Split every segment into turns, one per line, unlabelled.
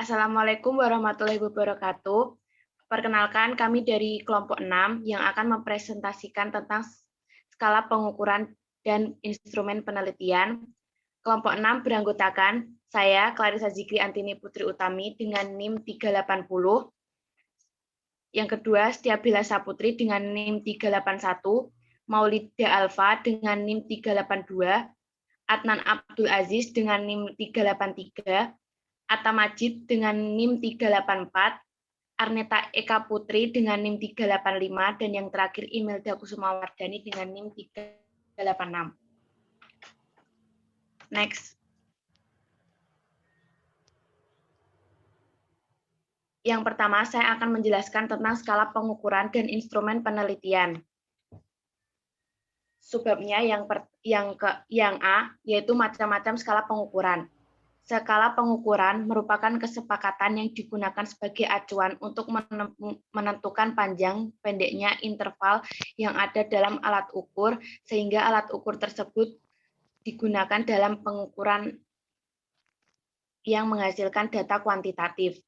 Assalamualaikum warahmatullahi wabarakatuh. Perkenalkan, kami dari kelompok 6 yang akan mempresentasikan tentang skala pengukuran dan instrumen penelitian. Kelompok 6 beranggotakan saya, Clarissa Zikri Antini Putri Utami dengan NIM 380. Yang kedua, Setiabila Saputri dengan NIM 381. Maulida Alfa dengan NIM 382. Adnan Abdul Aziz dengan NIM 383. Atta Majid dengan NIM 384, Arneta Eka Putri dengan NIM 385, dan yang terakhir Imelda Kusumawardani dengan NIM 386. Next. Yang pertama, saya akan menjelaskan tentang skala pengukuran dan instrumen penelitian. Subbabnya yang A, yaitu macam-macam skala pengukuran. Skala pengukuran merupakan kesepakatan yang digunakan sebagai acuan untuk menentukan panjang pendeknya interval yang ada dalam alat ukur, sehingga alat ukur tersebut digunakan dalam pengukuran yang menghasilkan data kuantitatif.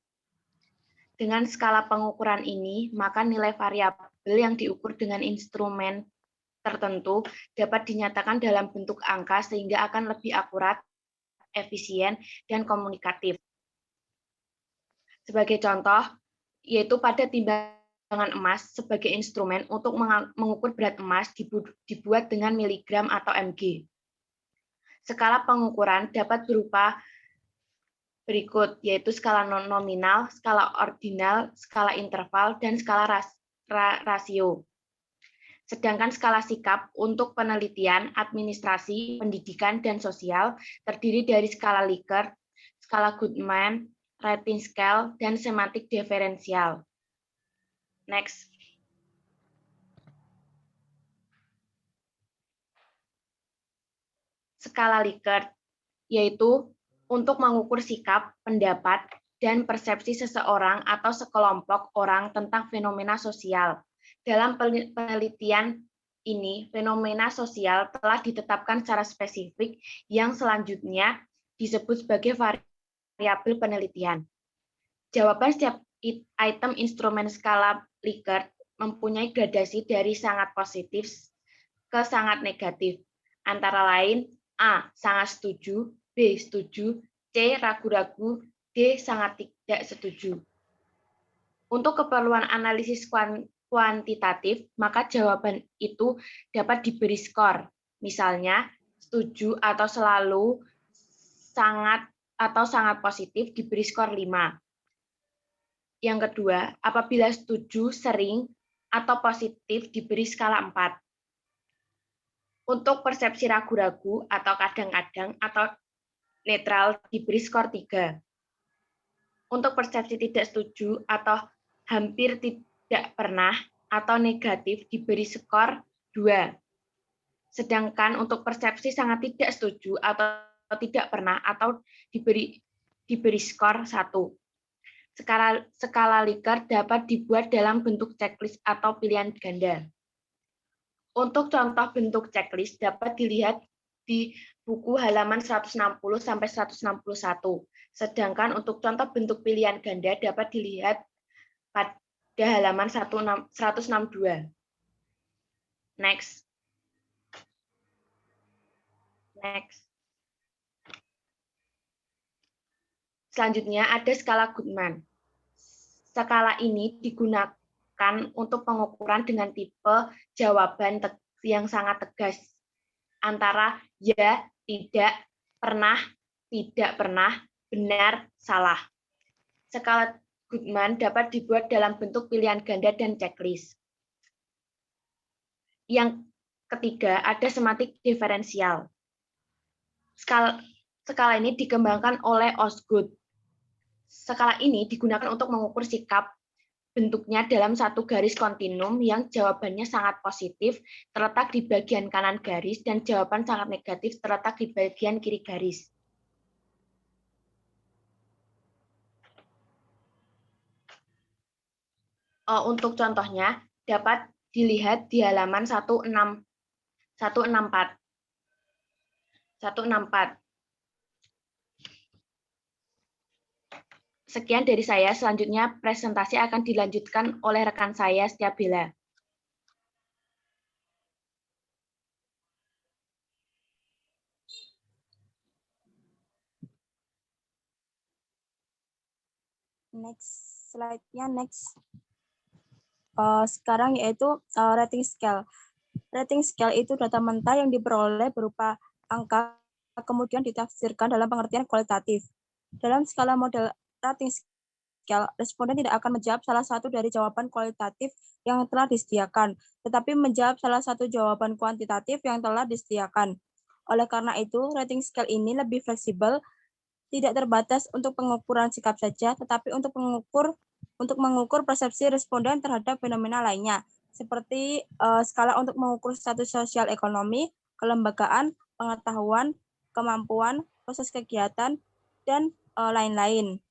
Dengan skala pengukuran ini, maka nilai variabel yang diukur dengan instrumen tertentu dapat dinyatakan dalam bentuk angka sehingga akan lebih akurat, efisien, dan komunikatif. Sebagai contoh, yaitu pada timbangan emas sebagai instrumen untuk mengukur berat emas dibuat dengan miligram atau mg. Skala pengukuran dapat berupa berikut, yaitu skala nominal, skala ordinal, skala interval, dan skala rasio. Sedangkan skala sikap untuk penelitian, administrasi, pendidikan, dan sosial terdiri dari skala Likert, skala Goodman, rating scale, dan semantik diferensial. Next. Skala Likert, yaitu untuk mengukur sikap, pendapat, dan persepsi seseorang atau sekelompok orang tentang fenomena sosial. Dalam penelitian ini, fenomena sosial telah ditetapkan secara spesifik yang selanjutnya disebut sebagai variabel penelitian. Jawaban setiap item instrumen skala Likert mempunyai gradasi dari sangat positif ke sangat negatif, antara lain A. Sangat setuju, B. Setuju, C. Ragu-ragu, D. Sangat tidak setuju. Untuk keperluan analisis kuantitatif, maka jawaban itu dapat diberi skor. Misalnya, setuju atau selalu, sangat atau sangat positif diberi skor 5. Yang kedua, apabila setuju, sering, atau positif diberi skala 4. Untuk persepsi ragu-ragu atau kadang-kadang atau netral diberi skor 3. Untuk persepsi tidak setuju atau hampir tidak pernah atau negatif diberi skor 2. Sedangkan untuk persepsi sangat tidak setuju atau tidak pernah atau diberi skor 1. Skala Likert dapat dibuat dalam bentuk checklist atau pilihan ganda. Untuk contoh bentuk checklist dapat dilihat di buku halaman 160-161. Sedangkan untuk contoh bentuk pilihan ganda dapat dilihat pada halaman 162. Next. Selanjutnya ada skala Goodman. Skala ini digunakan untuk pengukuran dengan tipe jawaban yang sangat tegas, antara ya, tidak, pernah, tidak pernah, benar, salah. Skala Goodman dapat dibuat dalam bentuk pilihan ganda dan checklist. Yang ketiga, ada semantik diferensial. Skala ini dikembangkan oleh Osgood. Skala ini digunakan untuk mengukur sikap bentuknya dalam satu garis kontinum yang jawabannya sangat positif terletak di bagian kanan garis dan jawaban sangat negatif terletak di bagian kiri garis. Untuk contohnya dapat dilihat di halaman 164. Sekian dari saya, selanjutnya presentasi akan dilanjutkan oleh rekan saya, Setiabela.
Next slide-nya, next. Sekarang yaitu rating scale. Rating scale itu data mentah yang diperoleh berupa angka, kemudian ditafsirkan dalam pengertian kualitatif. Dalam skala model rating scale, responden tidak akan menjawab salah satu dari jawaban kualitatif yang telah disediakan, tetapi menjawab salah satu jawaban kuantitatif yang telah disediakan. Oleh karena itu, rating scale ini lebih fleksibel, tidak terbatas untuk pengukuran sikap saja, tetapi untuk mengukur persepsi responden terhadap fenomena lainnya, seperti skala untuk mengukur status sosial ekonomi, kelembagaan, pengetahuan, kemampuan, proses kegiatan, dan lain-lain.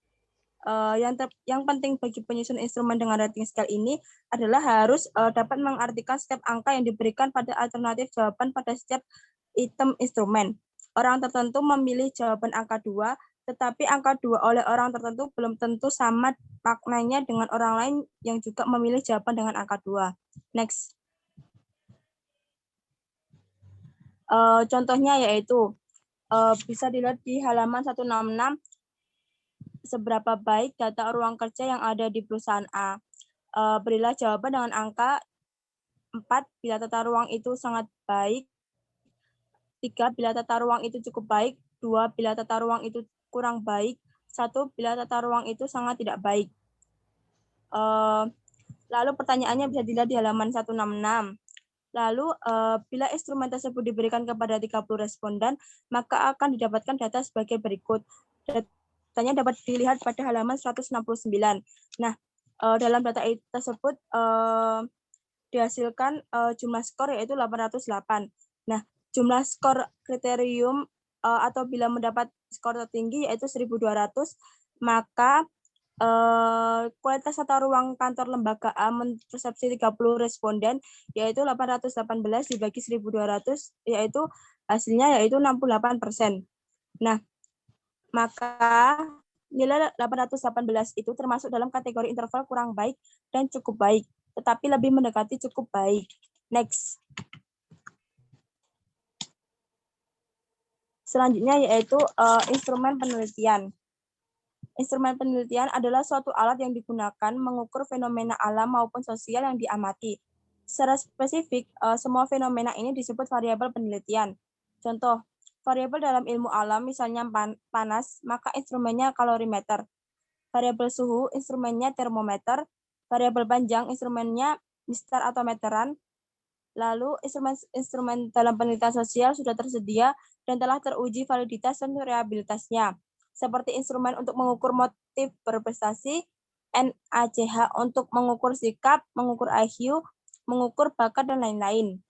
Yang penting bagi penyusun instrumen dengan rating scale ini adalah harus dapat mengartikan setiap angka yang diberikan pada alternatif jawaban pada setiap item instrumen. Orang tertentu memilih jawaban angka 2, tetapi angka 2 oleh orang tertentu belum tentu sama maknanya dengan orang lain yang juga memilih jawaban dengan angka 2. Next. Contohnya yaitu bisa dilihat di halaman 166, seberapa baik data ruang kerja yang ada di perusahaan A. Berilah jawaban dengan angka 4 bila tata ruang itu sangat baik, 3 bila tata ruang itu cukup baik, 2 bila tata ruang itu kurang baik, 1 bila tata ruang itu sangat tidak baik. Lalu pertanyaannya bisa dilihat di halaman 166. Lalu bila instrumen tersebut diberikan kepada 30 responden, maka akan didapatkan data sebagai berikut. Datanya dapat dilihat pada halaman 169. Nah, dalam data tersebut dihasilkan jumlah skor yaitu 808. Nah, jumlah skor kriterium atau bila mendapat skor tertinggi yaitu 1.200, maka kualitas tata ruang kantor lembaga A mempersepsi 30 responden yaitu 818 dibagi 1.200 yaitu hasilnya yaitu 68%. Nah, maka nilai 818 itu termasuk dalam kategori interval kurang baik dan cukup baik, tetapi lebih mendekati cukup baik. Next. Selanjutnya yaitu instrumen penelitian. Instrumen penelitian adalah suatu alat yang digunakan mengukur fenomena alam maupun sosial yang diamati. Secara spesifik, semua fenomena ini disebut variabel penelitian. Contoh, variabel dalam ilmu alam misalnya panas, maka instrumennya kalorimeter. Variabel suhu, instrumennya termometer. Variabel panjang, instrumennya mistar atau meteran. Lalu, instrumen dalam penelitian sosial sudah tersedia dan telah teruji validitas dan reliabilitasnya, seperti instrumen untuk mengukur motif berprestasi, NACH untuk mengukur sikap, mengukur IQ, mengukur bakat, dan lain-lain.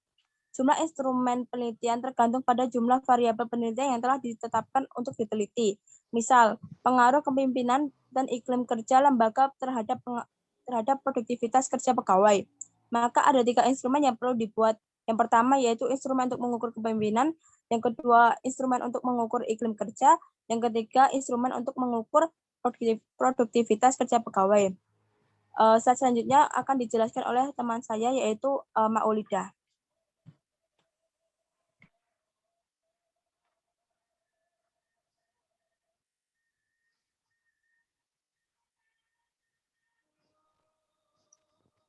Jumlah instrumen penelitian tergantung pada jumlah variabel penelitian yang telah ditetapkan untuk diteliti. Misal, pengaruh kepemimpinan dan iklim kerja lembaga terhadap produktivitas kerja pegawai. Maka ada 3 instrumen yang perlu dibuat. Yang pertama yaitu instrumen untuk mengukur kepemimpinan, yang kedua instrumen untuk mengukur iklim kerja, yang ketiga instrumen untuk mengukur produktivitas kerja pegawai. Selanjutnya akan dijelaskan oleh teman saya yaitu Maulida.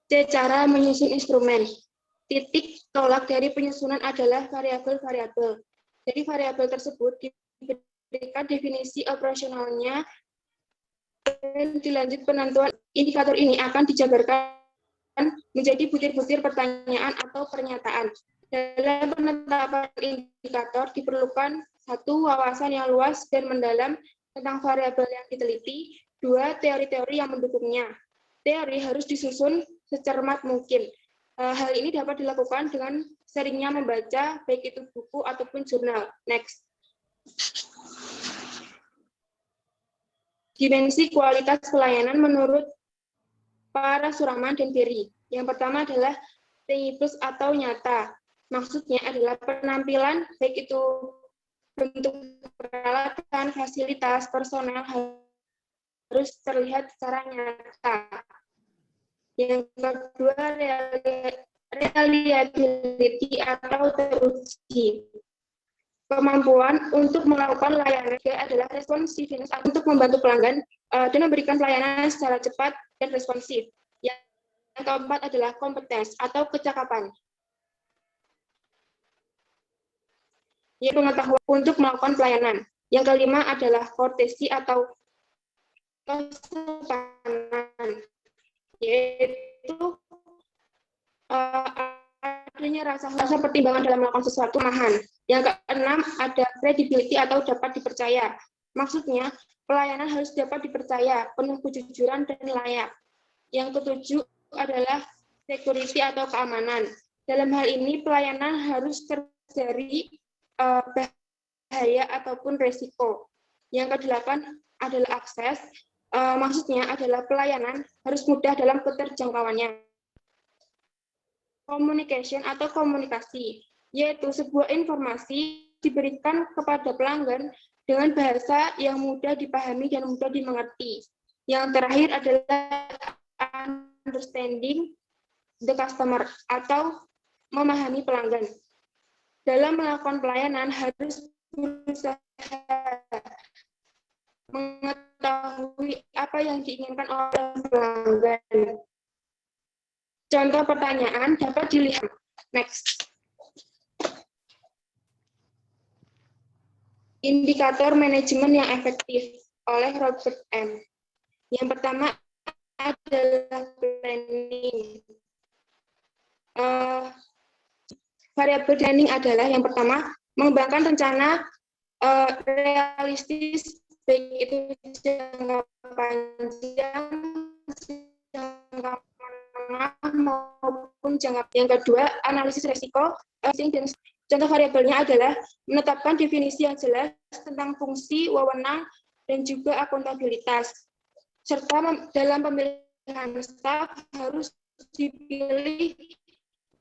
Cara menyusun instrumen. Titik tolak dari penyusunan adalah variabel-variabel. Jadi variabel tersebut diberikan definisi operasionalnya dan dilanjut penentuan indikator ini akan dijabarkan menjadi butir-butir pertanyaan atau pernyataan. Dalam penetapan indikator diperlukan 1. Wawasan yang luas dan mendalam tentang variabel yang diteliti, 2. Teori-teori yang mendukungnya. Teori harus disusun secermat mungkin. Hal ini dapat dilakukan dengan seringnya membaca, baik itu buku ataupun jurnal. Next. Dimensi kualitas pelayanan menurut para Suraman dan Berry. Yang pertama adalah tangible atau nyata. Maksudnya adalah penampilan, baik itu bentuk peralatan, fasilitas, personel, harus terlihat secara nyata. Yang kedua, reliability atau teruji. Kemampuan untuk melakukan layanan adalah responsiveness untuk membantu pelanggan dan memberikan pelayanan secara cepat dan responsif. Yang keempat adalah kompetens atau kecakapan. Yaitu pengetahuan untuk melakukan pelayanan. Yang kelima adalah courtesy atau kesopanan, yaitu adanya rasa pertimbangan dalam melakukan sesuatu mahan. Yang keenam ada credibility atau dapat dipercaya. Maksudnya pelayanan harus dapat dipercaya, penuh kejujuran dan layak. Yang ketujuh adalah security atau keamanan. Dalam hal ini pelayanan harus terhindari bahaya ataupun resiko. Yang kedelapan adalah akses. Maksudnya adalah pelayanan harus mudah dalam keterjangkauannya. Communication atau komunikasi, yaitu sebuah informasi diberikan kepada pelanggan dengan bahasa yang mudah dipahami dan mudah dimengerti. Yang terakhir adalah understanding the customer atau memahami pelanggan. Dalam melakukan pelayanan harus berusaha mengetahui apa yang diinginkan oleh pelanggan. Contoh pertanyaan dapat dilihat. Next. Indikator manajemen yang efektif oleh Robert M. Yang pertama adalah planning. Variabel planning adalah yang pertama mengembangkan rencana realistis, baik itu jangka panjang, jangka maupun jangka. Yang kedua, analisis resiko. Dan contoh variabelnya adalah menetapkan definisi yang jelas tentang fungsi, wewenang, dan juga akuntabilitas. Serta dalam pemilihan staf harus dipilih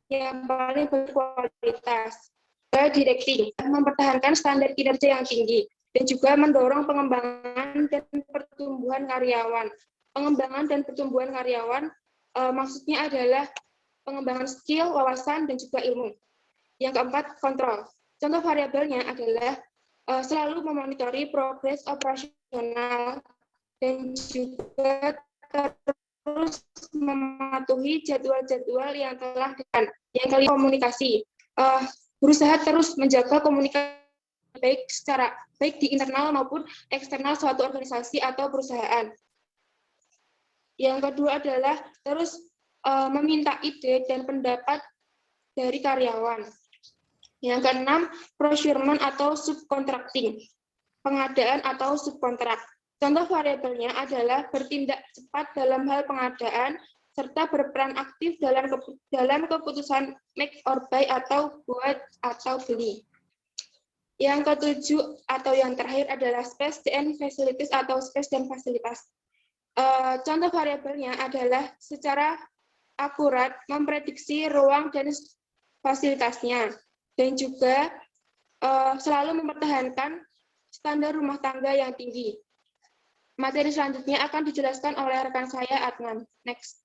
yang paling berkualitas. Directing, mempertahankan standar kinerja yang tinggi, dan juga mendorong pengembangan dan pertumbuhan karyawan. Pengembangan dan pertumbuhan karyawan maksudnya adalah pengembangan skill, wawasan, dan juga ilmu. Yang keempat, kontrol. Contoh variabelnya adalah selalu memonitori progres operasional dan juga terus mematuhi jadwal-jadwal yang telah ditentukan. Yang kelima, komunikasi. Berusaha terus menjaga komunikasi baik di internal maupun eksternal suatu organisasi atau perusahaan. Yang kedua adalah terus meminta ide dan pendapat dari karyawan. Yang keenam, procurement atau subcontracting, pengadaan atau subkontrak. Contoh variabelnya adalah bertindak cepat dalam hal pengadaan, serta berperan aktif dalam keputusan make or buy atau buat atau beli. Yang ketujuh atau yang terakhir adalah space and facilities atau space dan fasilitas. Contoh variabelnya adalah secara akurat memprediksi ruang dan fasilitasnya, dan juga selalu mempertahankan standar rumah tangga yang tinggi. Materi selanjutnya akan dijelaskan oleh rekan saya, Adnan. Next.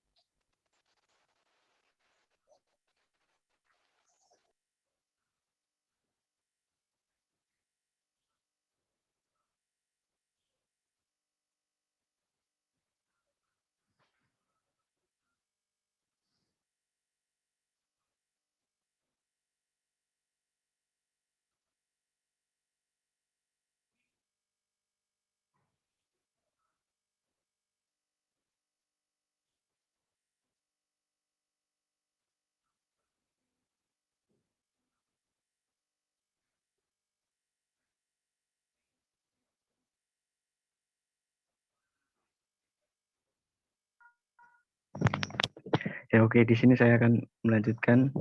Ya, oke, di sini saya akan melanjutkan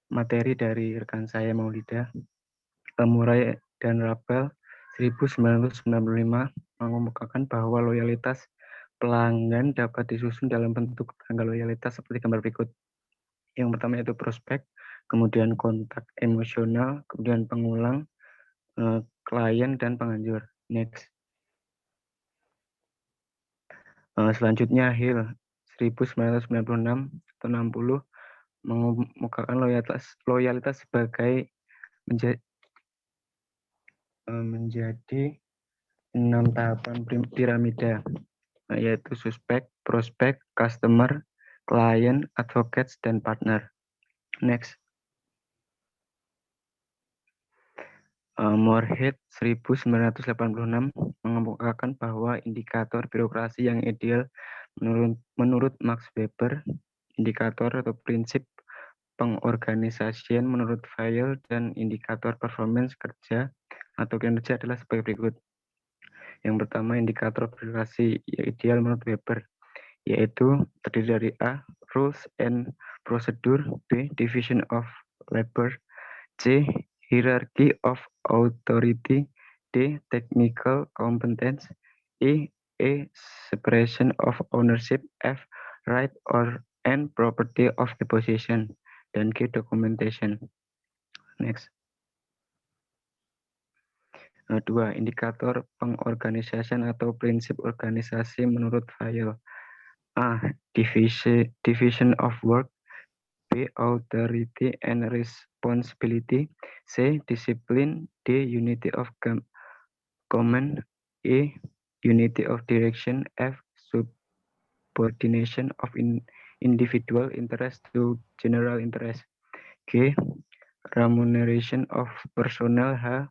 materi dari rekan saya Maulida. Murray dan Rabel 1995 mengemukakan bahwa loyalitas pelanggan dapat disusun dalam bentuk tanggal loyalitas seperti gambar berikut. Yang pertama itu prospek, kemudian kontak emosional, kemudian pengulang, klien, dan penganjur. Next. Selanjutnya Hill 1996 atau 60 mengemukakan loyalitas sebagai menjadi 6 tahapan piramida, yaitu suspek, prospek, customer, client, advocates, dan partner. Next. Moorhead 1986 mengemukakan bahwa indikator birokrasi yang ideal menurut Max Weber, indikator atau prinsip pengorganisasian menurut Vail, dan indikator performance kerja atau kinerja adalah sebagai berikut. Yang pertama, indikator birokrasi yang ideal menurut Weber, yaitu terdiri dari A, rules and procedure, B, division of labor, C, hierarchy of authority, D, technical competence, E, separation of ownership, F, right or and property of the possession, dan G, documentation. Next. 2. Indikator pengorganisasian atau prinsip organisasi menurut Vail. A, division of work, B, authority and responsibility, C, discipline, D, unity of command, E, unity of direction, F, subordination of individual interest to general interest, G, remuneration of personnel, H,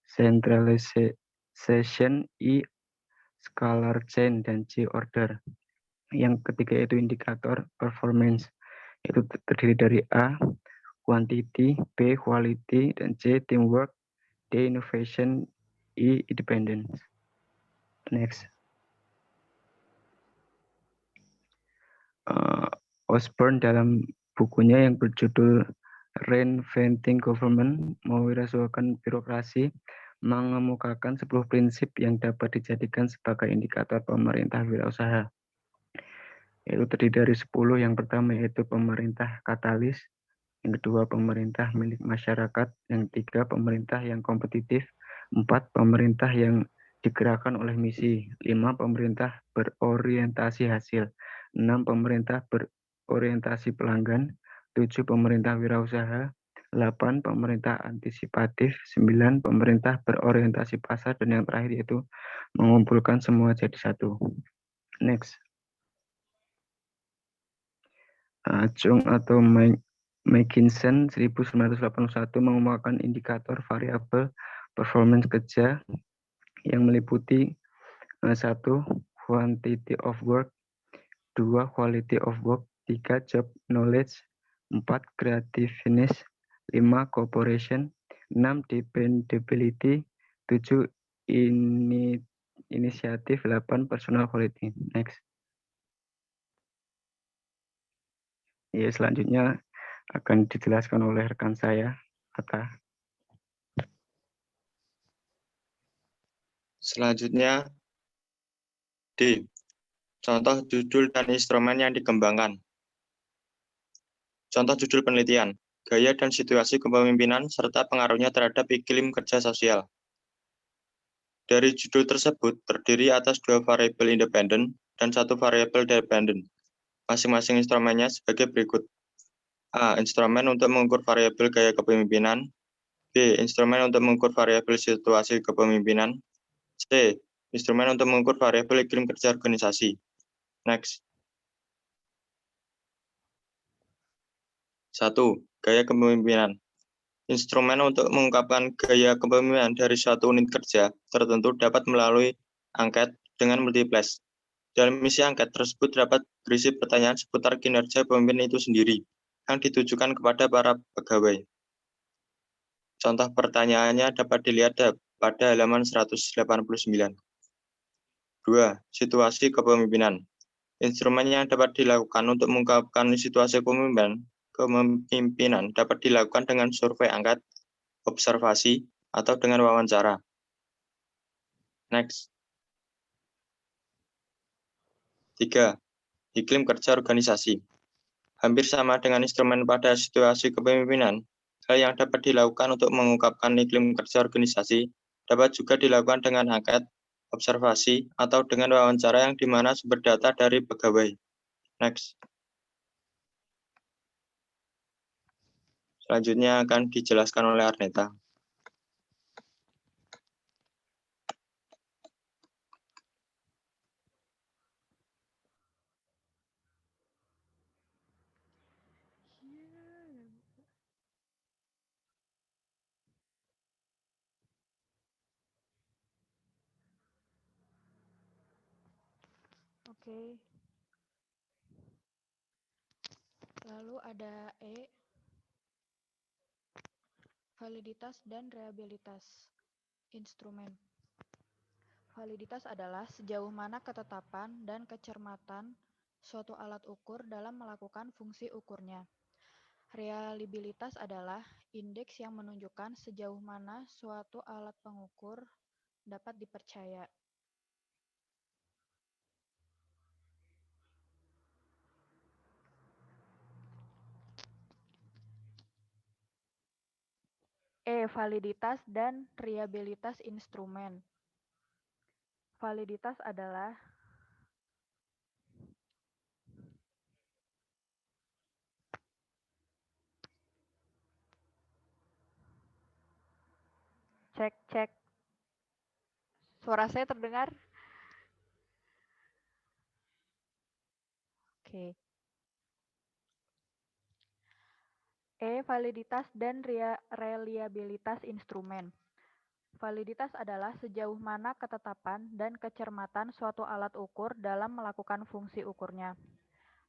centralization, E, scalar chain, dan G, order. Yang ketiga itu indikator performance, itu terdiri dari A, quantity, B, quality, dan C, teamwork, D, innovation, E, independence. Next. Osborne dalam bukunya yang berjudul Reinventing Government, mewirausahakan birokrasi, mengemukakan 10 prinsip yang dapat dijadikan sebagai indikator pemerintah wirausaha. Itu terdiri dari 10. Yang pertama yaitu pemerintah katalis, yang kedua pemerintah milik masyarakat, yang ketiga pemerintah yang kompetitif, 4 pemerintah yang digerakkan oleh misi, 5 pemerintah berorientasi hasil, 6 pemerintah berorientasi pelanggan, 7 pemerintah wirausaha, 8 pemerintah antisipatif, 9 pemerintah berorientasi pasar, dan yang terakhir yaitu mengumpulkan semua jadi satu. Next. Chung atau McKinsey 1981 mengemukakan indikator variabel performance kerja yang meliputi 1. Quantity of work, 2. Quality of work, 3. Job knowledge, 4. Creativeness, 5. Cooperation, 6. Dependability, 7. Inisiatif, 8. Personal quality. Next. Ya, selanjutnya akan dijelaskan oleh rekan saya, Atta.
Selanjutnya, D. Contoh judul dan instrumen yang dikembangkan. Contoh judul penelitian, gaya dan situasi kepemimpinan serta pengaruhnya terhadap iklim kerja sosial. Dari judul tersebut terdiri atas 2 variabel independen dan 1 variabel dependen. Masing-masing instrumennya sebagai berikut. A. Instrumen untuk mengukur variabel gaya kepemimpinan. B. Instrumen untuk mengukur variabel situasi kepemimpinan. C. Instrumen untuk mengukur variabel iklim kerja organisasi. Next. 1. Gaya kepemimpinan. Instrumen untuk mengungkapkan gaya kepemimpinan dari suatu unit kerja tertentu dapat melalui angket dengan multiples. Dalam misi angket tersebut dapat berisi pertanyaan seputar kinerja pemimpin itu sendiri yang ditujukan kepada para pegawai. Contoh pertanyaannya dapat dilihat pada halaman 189. 2. Situasi kepemimpinan. Instrumen yang dapat dilakukan untuk mengungkapkan situasi kepemimpinan dapat dilakukan dengan survei angket, observasi, atau dengan wawancara. Next. 3. Iklim kerja organisasi. Hampir sama dengan instrumen pada situasi kepemimpinan, hal yang dapat dilakukan untuk mengungkapkan iklim kerja organisasi dapat juga dilakukan dengan angket, observasi, atau dengan wawancara yang dimana sumber data dari pegawai. Next. Selanjutnya akan dijelaskan oleh Arneta.
Oke. Lalu ada E, validitas dan reliabilitas instrumen. Validitas adalah sejauh mana ketetapan dan kecermatan suatu alat ukur dalam melakukan fungsi ukurnya. Reliabilitas adalah indeks yang menunjukkan sejauh mana suatu alat pengukur dapat dipercaya. E. Validitas dan reliabilitas instrumen. Validitas adalah cek. Suara saya terdengar? Oke. E. Validitas dan reliabilitas instrumen. Validitas adalah sejauh mana ketetapan dan kecermatan suatu alat ukur dalam melakukan fungsi ukurnya.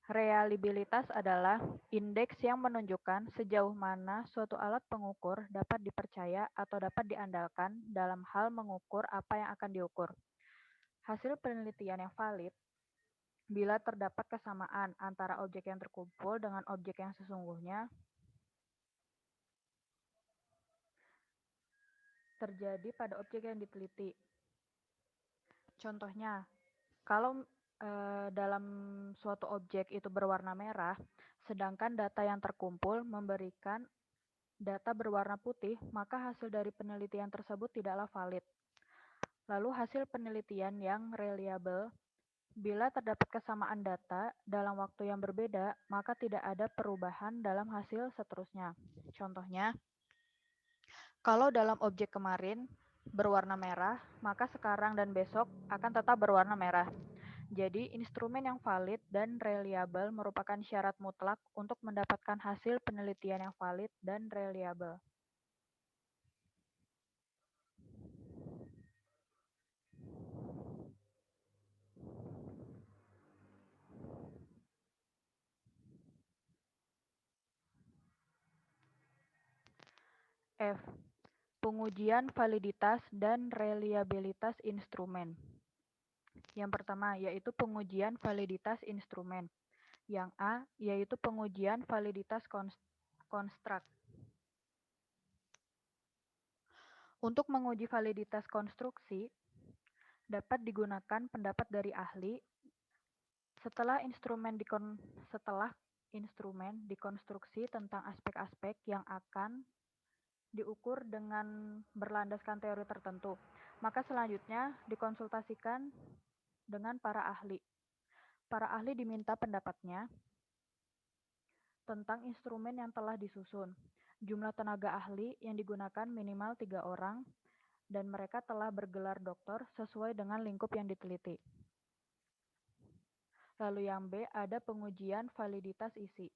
Reliabilitas adalah indeks yang menunjukkan sejauh mana suatu alat pengukur dapat dipercaya atau dapat diandalkan dalam hal mengukur apa yang akan diukur. Hasil penelitian yang valid bila terdapat kesamaan antara objek yang terkumpul dengan objek yang sesungguhnya terjadi pada objek yang diteliti. Contohnya, kalau dalam suatu objek itu berwarna merah, sedangkan data yang terkumpul memberikan data berwarna putih, maka hasil dari penelitian tersebut tidaklah valid. Lalu hasil penelitian yang reliable, bila terdapat kesamaan data dalam waktu yang berbeda, maka tidak ada perubahan dalam hasil seterusnya. Contohnya, kalau dalam objek kemarin berwarna merah, maka sekarang dan besok akan tetap berwarna merah. Jadi, instrumen yang valid dan reliable merupakan syarat mutlak untuk mendapatkan hasil penelitian yang valid dan reliable. F. Pengujian validitas dan reliabilitas instrumen. Yang pertama yaitu pengujian validitas instrumen. Yang A yaitu pengujian validitas konstruk. Untuk menguji validitas konstruksi, dapat digunakan pendapat dari ahli setelah instrumen dikonstruksi tentang aspek-aspek yang akan diukur dengan berlandaskan teori tertentu. Maka selanjutnya dikonsultasikan dengan para ahli. Para ahli diminta pendapatnya tentang instrumen yang telah disusun. Jumlah tenaga ahli yang digunakan minimal 3 orang dan mereka telah bergelar doktor sesuai dengan lingkup yang diteliti. Lalu yang B ada pengujian validitas isi.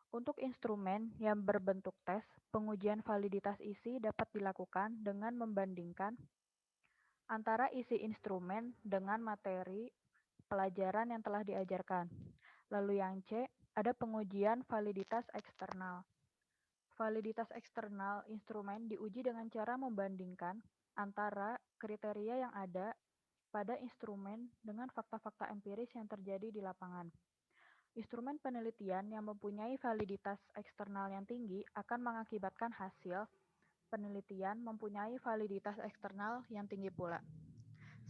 Untuk instrumen yang berbentuk tes, pengujian validitas isi dapat dilakukan dengan membandingkan antara isi instrumen dengan materi pelajaran yang telah diajarkan. Lalu yang C, ada pengujian validitas eksternal. Validitas eksternal instrumen diuji dengan cara membandingkan antara kriteria yang ada pada instrumen dengan fakta-fakta empiris yang terjadi di lapangan. Instrumen penelitian yang mempunyai validitas eksternal yang tinggi akan mengakibatkan hasil penelitian mempunyai validitas eksternal yang tinggi pula.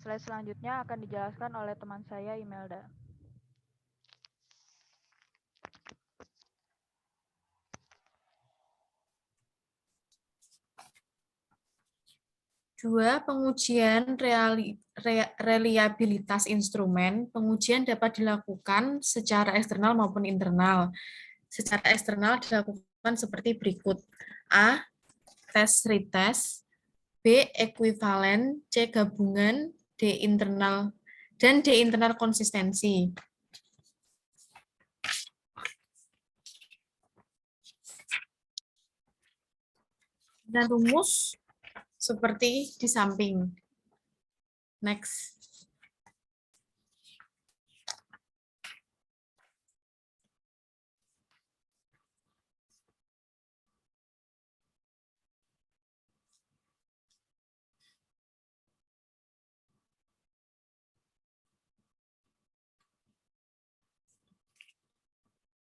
Slide selanjutnya akan dijelaskan oleh teman saya, Imelda.
Dua, pengujian reliabilitas instrumen, pengujian dapat dilakukan secara eksternal maupun internal. Secara eksternal dilakukan seperti berikut. A. Tes retest. B. Ekuivalen. C. Gabungan. D. Internal. Dan D. Internal konsistensi. Dan rumus seperti di samping. Next.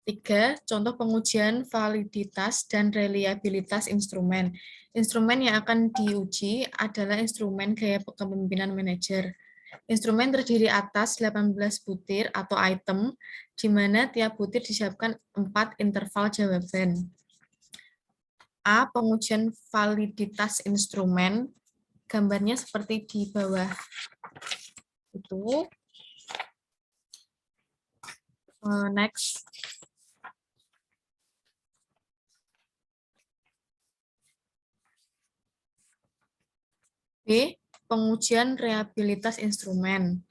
3. Contoh pengujian validitas dan reliabilitas instrumen. Instrumen yang akan diuji adalah instrumen gaya kepemimpinan manajer. Instrumen terdiri atas 18 butir atau item, di mana tiap butir disiapkan 4 interval jawaban. A. Pengujian validitas instrumen. Gambarnya seperti di bawah. Itu. Next. B. Pengujian reliabilitas instrumen.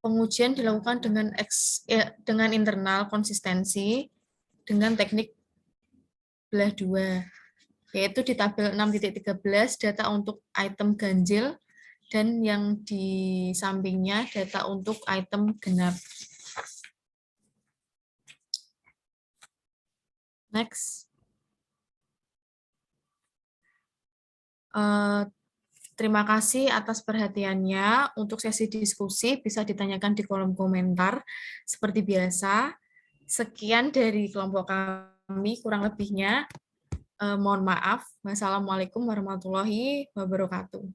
Pengujian dilakukan dengan internal konsistensi dengan teknik belah 2, yaitu di tabel 6.13 data untuk item ganjil dan yang di sampingnya data untuk item genap. Next. Terima kasih atas perhatiannya. Untuk sesi diskusi bisa ditanyakan di kolom komentar seperti biasa. Sekian dari kelompok kami, kurang lebihnya mohon maaf. Wassalamualaikum warahmatullahi wabarakatuh.